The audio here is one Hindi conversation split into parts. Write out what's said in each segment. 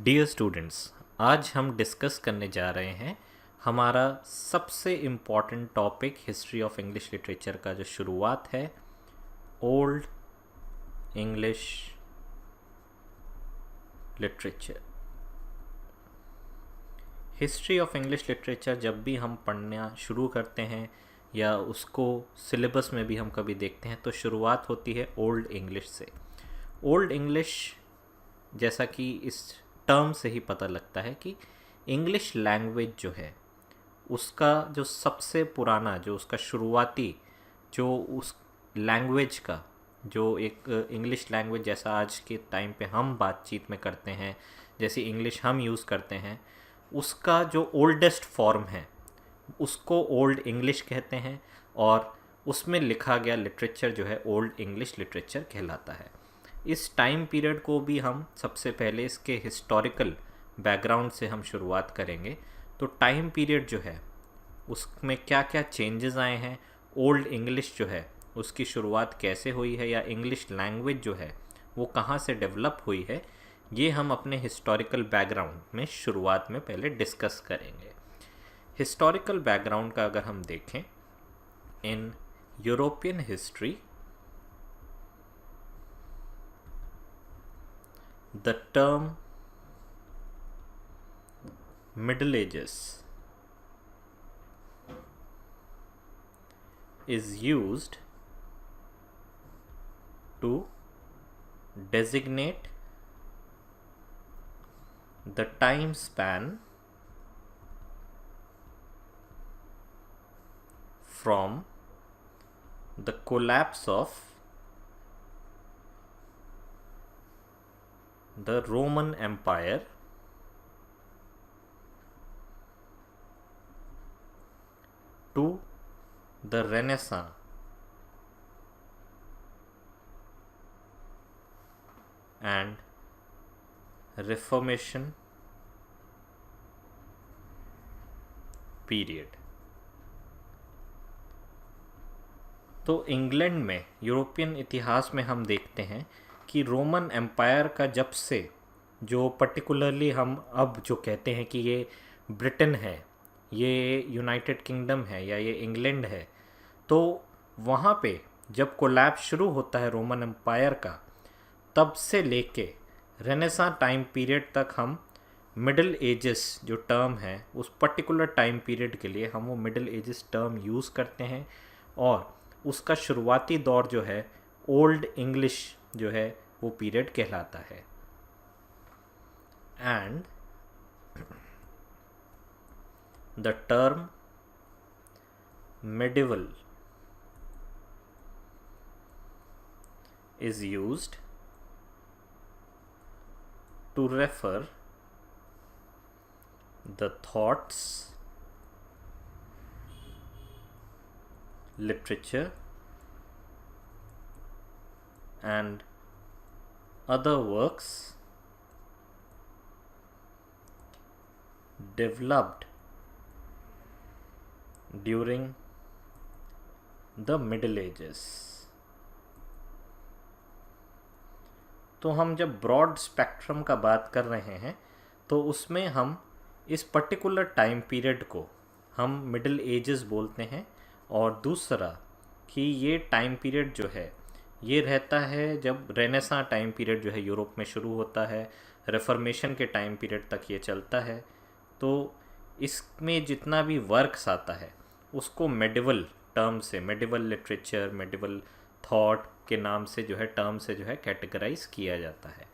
डियर स्टूडेंट्स, आज हम डिस्कस करने जा रहे हैं हमारा सबसे important topic history of English literature का जो शुरुआत है, old English literature. History of English literature जब भी हम पढ़ना शुरू करते हैं या उसको सिलेबस में भी हम कभी देखते हैं तो शुरुआत होती है ओल्ड इंग्लिश से। ओल्ड इंग्लिश, जैसा कि इस टर्म से ही पता लगता है कि इंग्लिश लैंग्वेज जो है उसका जो सबसे पुराना, जो उसका शुरुआती, जो उस लैंग्वेज का जो एक इंग्लिश लैंग्वेज जैसा आज के टाइम पे हम बातचीत में करते हैं, जैसी इंग्लिश हम यूज़ करते हैं, उसका जो ओल्डेस्ट फॉर्म है उसको ओल्ड इंग्लिश कहते हैं और उसमें लिखा गया लिटरेचर जो है ओल्ड इंग्लिश लिटरेचर कहलाता है। इस टाइम पीरियड को भी हम सबसे पहले इसके हिस्टोरिकल बैकग्राउंड से हम शुरुआत करेंगे। तो टाइम पीरियड जो है उसमें क्या क्या चेंजेस आए हैं, ओल्ड इंग्लिश जो है उसकी शुरुआत कैसे हुई है, या इंग्लिश लैंग्वेज जो है वो कहाँ से डेवलप हुई है, ये हम अपने हिस्टोरिकल बैकग्राउंड में शुरुआत में पहले डिस्कस करेंगे। हिस्टोरिकल बैकग्राउंड का अगर हम देखें, in European history the term Middle Ages is used to designate the time span from the collapse of the Roman Empire to the Renaissance and Reformation period। तो इंग्लैंड में, यूरोपियन इतिहास में हम देखते हैं कि रोमन एम्पायर का जब से, जो पर्टिकुलरली हम अब जो कहते हैं कि ये ब्रिटेन है, ये यूनाइटेड किंगडम है या ये इंग्लैंड है, तो वहाँ पे जब कोलैप्स शुरू होता है रोमन एम्पायर का, तब से लेके रेनेसां टाइम पीरियड तक हम मिडिल एजेस जो टर्म है उस पर्टिकुलर टाइम पीरियड के लिए हम वो मिडिल एजेस टर्म यूज़ करते हैं। और उसका शुरुआती दौर जो है ओल्ड इंग्लिश जो है वो पीरियड कहलाता है। And the term medieval is used to refer the thoughts, literature and other works developed during the Middle Ages। तो हम जब ब्रॉड स्पेक्ट्रम का बात कर रहे हैं तो उसमें हम इस पर्टिकुलर टाइम पीरियड को हम मिडिल एजेस बोलते हैं, और दूसरा कि ये टाइम पीरियड जो है ये रहता है जब रेनेसां टाइम पीरियड जो है यूरोप में शुरू होता है, रेफॉर्मेशन के टाइम पीरियड तक ये चलता है। तो इसमें जितना भी वर्क्स आता है उसको मेडिवल टर्म से, मेडिवल लिटरेचर, मेडिवल थॉट के नाम से जो है, टर्म से जो है कैटेगराइज किया जाता है।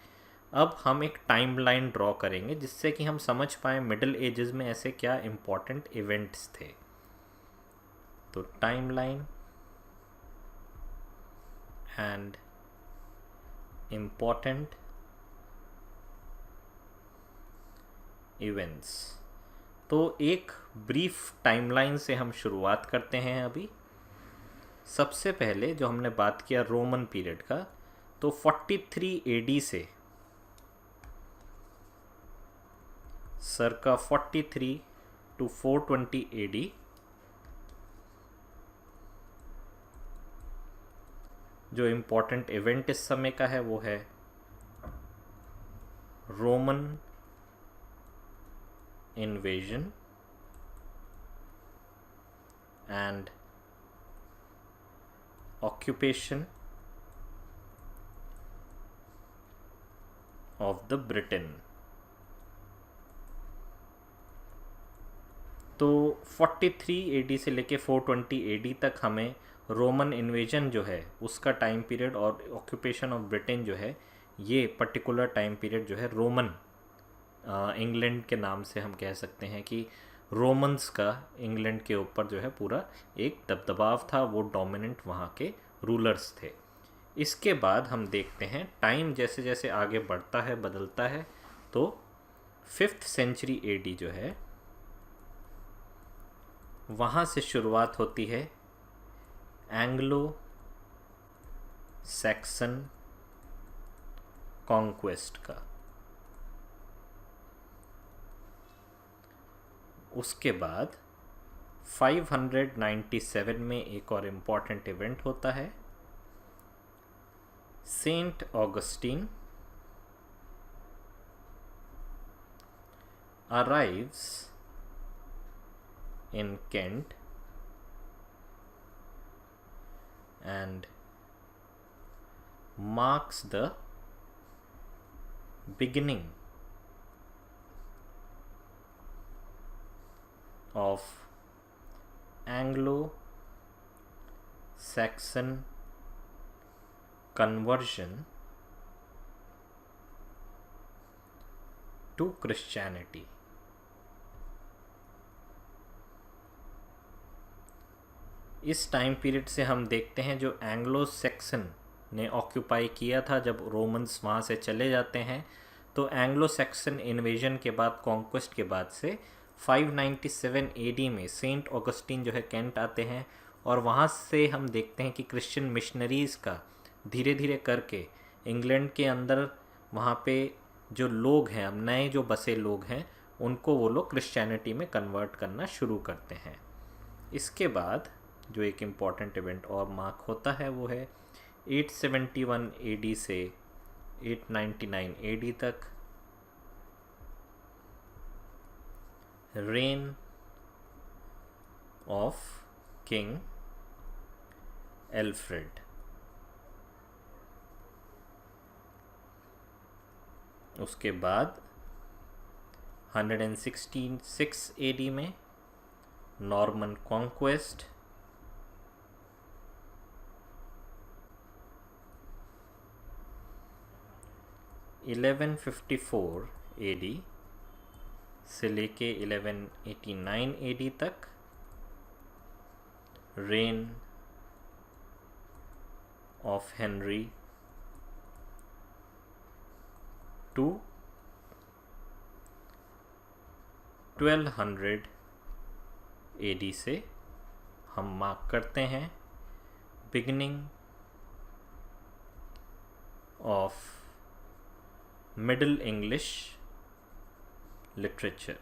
अब हम एक टाइमलाइन ड्रॉ करेंगे जिससे कि हम समझ पाएँ मिडिल एजेस में ऐसे क्या इम्पोर्टेंट इवेंट्स थे। तो टाइमलाइन एंड इम्पोर्टेंट इवेंट्स। तो एक ब्रीफ टाइमलाइन से हम शुरुआत करते हैं। अभी सबसे पहले जो हमने बात किया रोमन पीरियड का, तो 43 एडी से circa 43 to 420 एडी जो इम्पोर्टेंट इवेंट इस समय का है वो है Roman invasion and occupation of the Britain। तो 43 AD से लेके 420 AD तक हमें रोमन इन्वेजन जो है उसका टाइम पीरियड और ऑक्यूपेशन ऑफ ब्रिटेन जो है, ये पर्टिकुलर टाइम पीरियड जो है रोमन इंग्लैंड के नाम से हम कह सकते हैं कि रोमन्स का इंग्लैंड के ऊपर जो है पूरा एक दबदबाव था, वो डोमिनेंट वहाँ के रूलर्स थे। इसके बाद हम देखते हैं टाइम जैसे जैसे आगे बढ़ता है, बदलता है, तो 5th सेंचुरी AD जो है वहाँ से शुरुआत होती है एंग्लो सैक्सन कॉन्क्वेस्ट का। उसके बाद 597 में एक और इम्पॉर्टेंट इवेंट होता है, Saint Augustine arrives in Kent and marks the beginning of Anglo-Saxon conversion to Christianity। इस टाइम पीरियड से हम देखते हैं जो एंग्लो सैक्सन ने ऑक्यूपाई किया था, जब रोमन्स वहाँ से चले जाते हैं, तो एंग्लो सैक्सन इन्वेजन के बाद, कॉन्क्वेस्ट के बाद से 597 AD में सेंट ऑगस्टीन जो है कैंट आते हैं, और वहाँ से हम देखते हैं कि क्रिश्चियन मिशनरीज़ का धीरे धीरे करके इंग्लैंड के अंदर वहाँ पे जो लोग हैं, अब नए जो बसे लोग हैं, उनको वो लोग क्रिश्चियनिटी में कन्वर्ट करना शुरू करते हैं। इसके बाद जो एक इम्पॉर्टेंट इवेंट और मार्क होता है वो है 871 AD से 899 AD तक रेन ऑफ किंग एल्फ्रेड। उसके बाद 166 AD में नॉर्मन कॉन्क्वेस्ट, 1154 AD से लेके 1189 AD तक reign of Henry two 1200 AD से हम मार्क करते हैं beginning of middle English literature.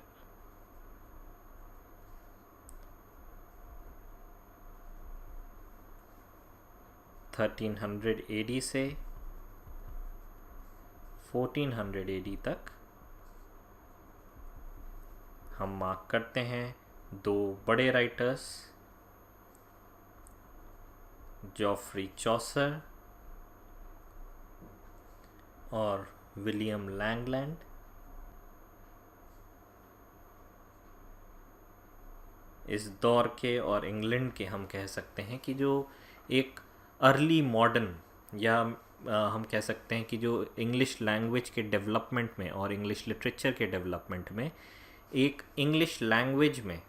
1300 AD से 1400 AD तक हम मार्क करते हैं दो बड़े राइटर्स, जॉफ्री चॉसर और विलियम लैंगलैंड। इस दौर के और इंग्लैंड के हम कह सकते हैं कि जो एक अर्ली मॉडर्न, या हम कह सकते हैं कि जो इंग्लिश लैंग्वेज के डेवलपमेंट में और इंग्लिश लिटरेचर के डेवलपमेंट में एक इंग्लिश लैंग्वेज में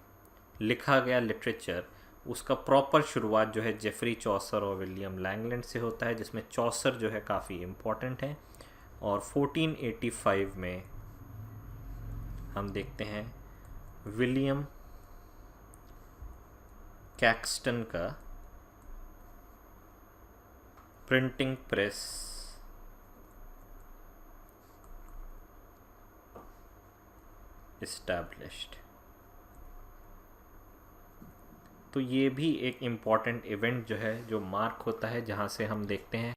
लिखा गया लिटरेचर, उसका प्रॉपर शुरुआत जो है जेफरी चॉसर और विलियम लैंगलैंड से होता है, जिसमें चॉसर जो है काफ़ी इम्पोर्टेंट है। और 1485 में हम देखते हैं विलियम कैक्सटन का प्रिंटिंग प्रेस इस्टेब्लिश्ड। तो ये भी एक इम्पॉर्टेंट इवेंट जो है जो मार्क होता है, जहाँ से हम देखते हैं